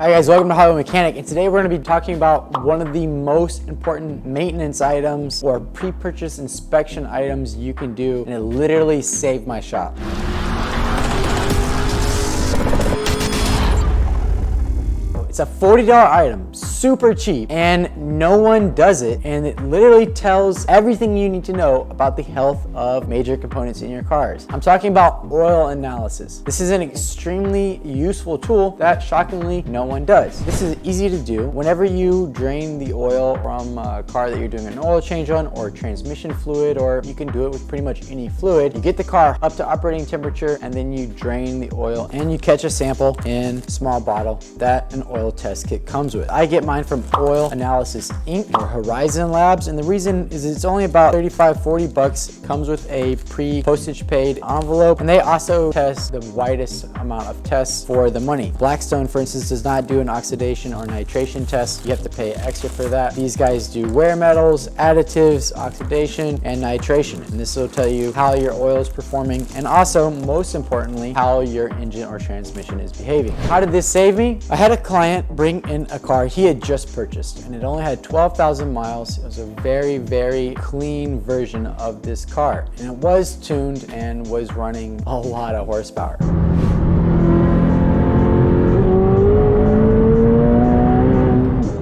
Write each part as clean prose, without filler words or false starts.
Hi guys, welcome to Hollywood Mechanic, and today we're going to be talking about one of the most important maintenance items or pre-purchase inspection items you can do, and it literally saved my shop. It's a $40 item, super cheap, and no one does it, and it literally tells everything you need to know about the health of major components in your cars. I'm talking about oil analysis. This is an extremely useful tool that shockingly no one does. This is easy to do. Whenever you drain the oil from a car that you're doing an oil change on, or transmission fluid, or you can do it with pretty much any fluid, you get the car up to operating temperature and then you drain the oil and you catch a sample in a small bottle that an oil test kit comes with. I get mine from Oil Analysis Inc. or Horizon Labs, and the reason is it's only about $35–40 bucks. Comes with a pre-postage paid envelope, and they also test the widest amount of tests for the money. Blackstone, for instance, does not do an oxidation or nitration test. You have to pay extra for that. These guys do wear metals, additives, oxidation, and nitration, and this will tell you how your oil is performing, and also, most importantly, how your engine or transmission is behaving. How did this save me? I had a client bring in a car he had just purchased, and it only had 12,000 miles. It was a very clean version of this car, and it was tuned and was running a lot of horsepower.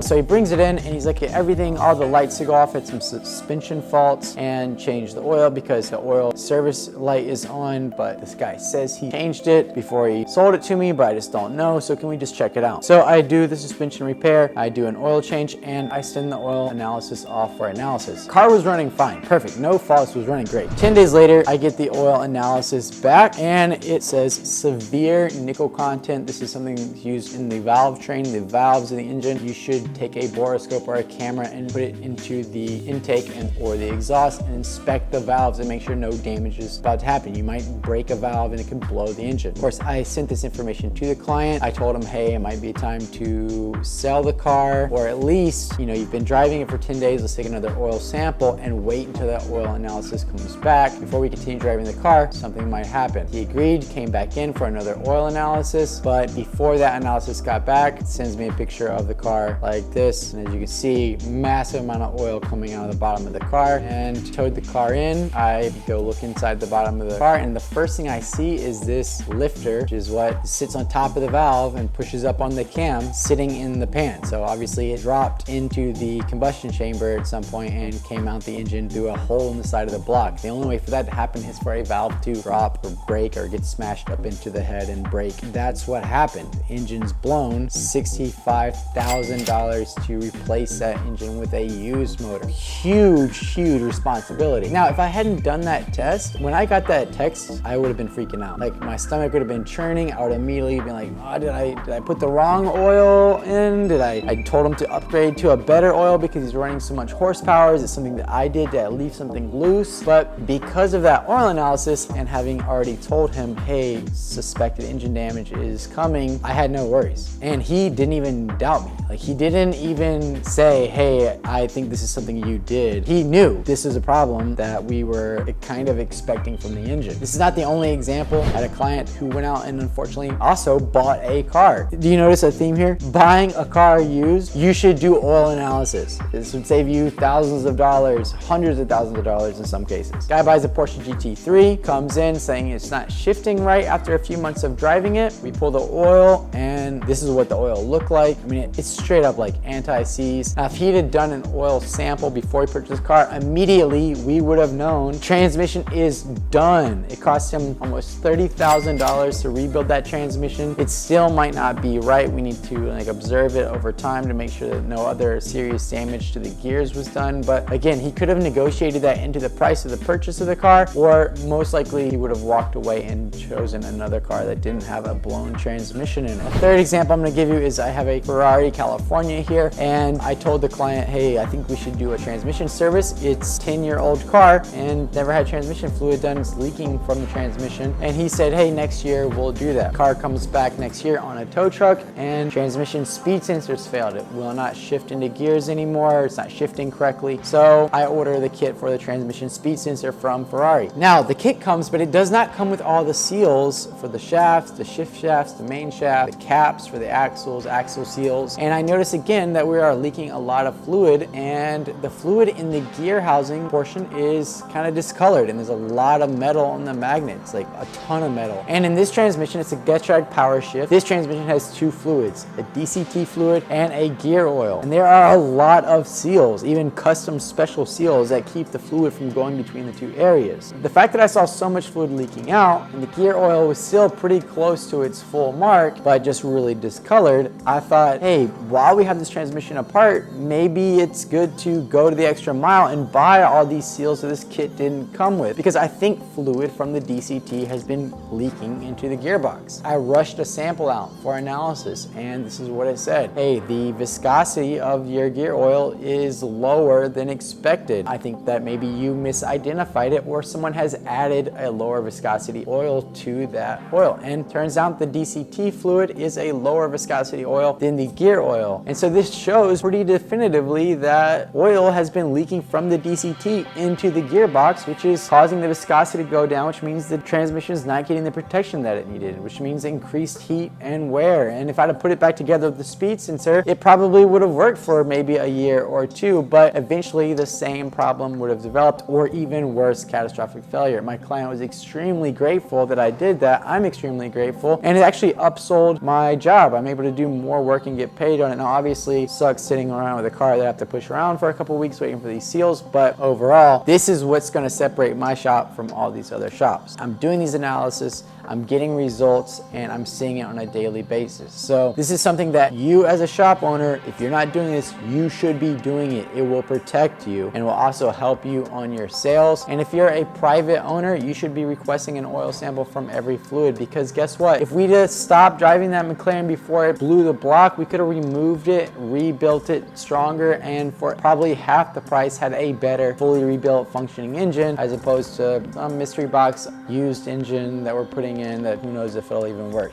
So he brings it in and he's like, everything, all the lights to go off, had some suspension faults, and change the oil because the oil service light is on, but this guy says he changed it before he sold it to me, but I just don't know, so can we just check it out? So I do the suspension repair, I do an oil change, and I send the oil analysis off for analysis. Car was running fine, perfect, no faults, was running great. 10 days later, I get the oil analysis back and it says severe nickel content. This is something used in the valve training, the valves of the engine. You should take a borescope or a camera and put it into the intake or the exhaust and inspect the valves and make sure no damage is about to happen. You might break a valve and it can blow the engine. Of course, I sent this information to the client. I told him, hey, it might be time to sell the car, or at least, you've been driving it for 10 days, let's take another oil sample and wait until that oil analysis comes back. Before we continue driving the car, something might happen. He agreed, came back in for another oil analysis, but before that analysis got back, it sends me a picture of the car like this, and as you can see, massive amount of oil coming out of the bottom of the car, and towed the car in. I go look inside the bottom of the car, and the first thing I see is this lifter, which is what sits on top of the valve and pushes up on the cam, sitting in the pan. So obviously it dropped into the combustion chamber at some point and came out the engine through a hole in the side of the block. The only way for that to happen is for a valve to drop or break or get smashed up into the head and break. That's what happened. The engine's blown. $65,000 to replace that engine with a used motor. Huge responsibility. Now, if I hadn't done that test, when I got that text, I would have been freaking out. Like, my stomach would have been churning. I would immediately be like, oh, did I put the wrong oil in? I told him to upgrade to a better oil because he's running so much horsepower. Is it something that I did? Did I leave something loose? But because of that oil analysis and having already told him, hey, suspected engine damage is coming, I had no worries. And he didn't even doubt me. Like, he didn't even say, hey, I think this is something you did. He knew this is a problem that we were kind of expecting from the engine. This is not the only example. I had a client who went out and unfortunately also bought a car. Do you notice a theme here? Buying a car used, you should do oil analysis. This would save you thousands of dollars, hundreds of thousands of dollars in some cases. Guy buys a Porsche GT3, comes in saying it's not shifting right after a few months of driving it. We pull the oil and this is what the oil looked like. I mean, it's straight up like anti-seize. Now, if he had done an oil sample before he purchased the car, immediately we would have known transmission is done. It cost him almost $30,000 to rebuild that transmission. It still might not be right. We need to observe it over time to make sure that no other serious damage to the gears was done. But again, he could have negotiated that into the price of the purchase of the car, or most likely he would have walked away and chosen another car that didn't have a blown transmission in it. A third example I'm going to give you is I have a Ferrari California client here, and I told the client, hey, I think we should do a transmission service. It's a 10-year-old car and never had transmission fluid done. It's leaking from the transmission. And he said, hey, next year we'll do that. Car comes back next year on a tow truck and transmission speed sensors failed. It will not shift into gears anymore. It's not shifting correctly. So I order the kit for the transmission speed sensor from Ferrari. Now the kit comes, but it does not come with all the seals for the shafts, the shift shafts, the main shaft, the caps for the axles, axle seals. And I notice again that we are leaking a lot of fluid, and the fluid in the gear housing portion is kind of discolored, and there's a lot of metal on the magnets, like a ton of metal. And in this transmission, it's a Getrag power shift. This transmission has two fluids, a DCT fluid and a gear oil. And there are a lot of seals, even custom special seals that keep the fluid from going between the two areas. The fact that I saw so much fluid leaking out and the gear oil was still pretty close to its full mark, but just really discolored, I thought, hey, while we have this transmission apart, maybe it's good to go to the extra mile and buy all these seals that this kit didn't come with, because I think fluid from the DCT has been leaking into the gearbox. I rushed a sample out for analysis, and this is what it said. Hey, the viscosity of your gear oil is lower than expected. I think that maybe you misidentified it, or someone has added a lower viscosity oil to that oil. And turns out the DCT fluid is a lower viscosity oil than the gear oil. And so this shows pretty definitively that oil has been leaking from the DCT into the gearbox, which is causing the viscosity to go down, which means the transmission is not getting the protection that it needed, which means increased heat and wear. And if I had to put it back together with the speed sensor, it probably would have worked for maybe a year or two, but eventually the same problem would have developed, or even worse, catastrophic failure. My client was extremely grateful that I did that. I'm extremely grateful, and it actually upsold my job. I'm able to do more work and get paid on it. Now obviously it sucks sitting around with a car that I have to push around for a couple weeks waiting for these seals, but overall this is what's going to separate my shop from all these other shops. I'm doing these analysis, I'm getting results, and I'm seeing it on a daily basis. So this is something that you as a shop owner, if you're not doing this, you should be doing it. It will protect you and will also help you on your sales. And if you're a private owner, you should be requesting an oil sample from every fluid, because guess what? If we just stopped driving that McLaren before it blew the block, we could have removed it, rebuilt it stronger, and for probably half the price had a better fully rebuilt functioning engine, as opposed to some mystery box used engine that we're putting in that who knows if it'll even work.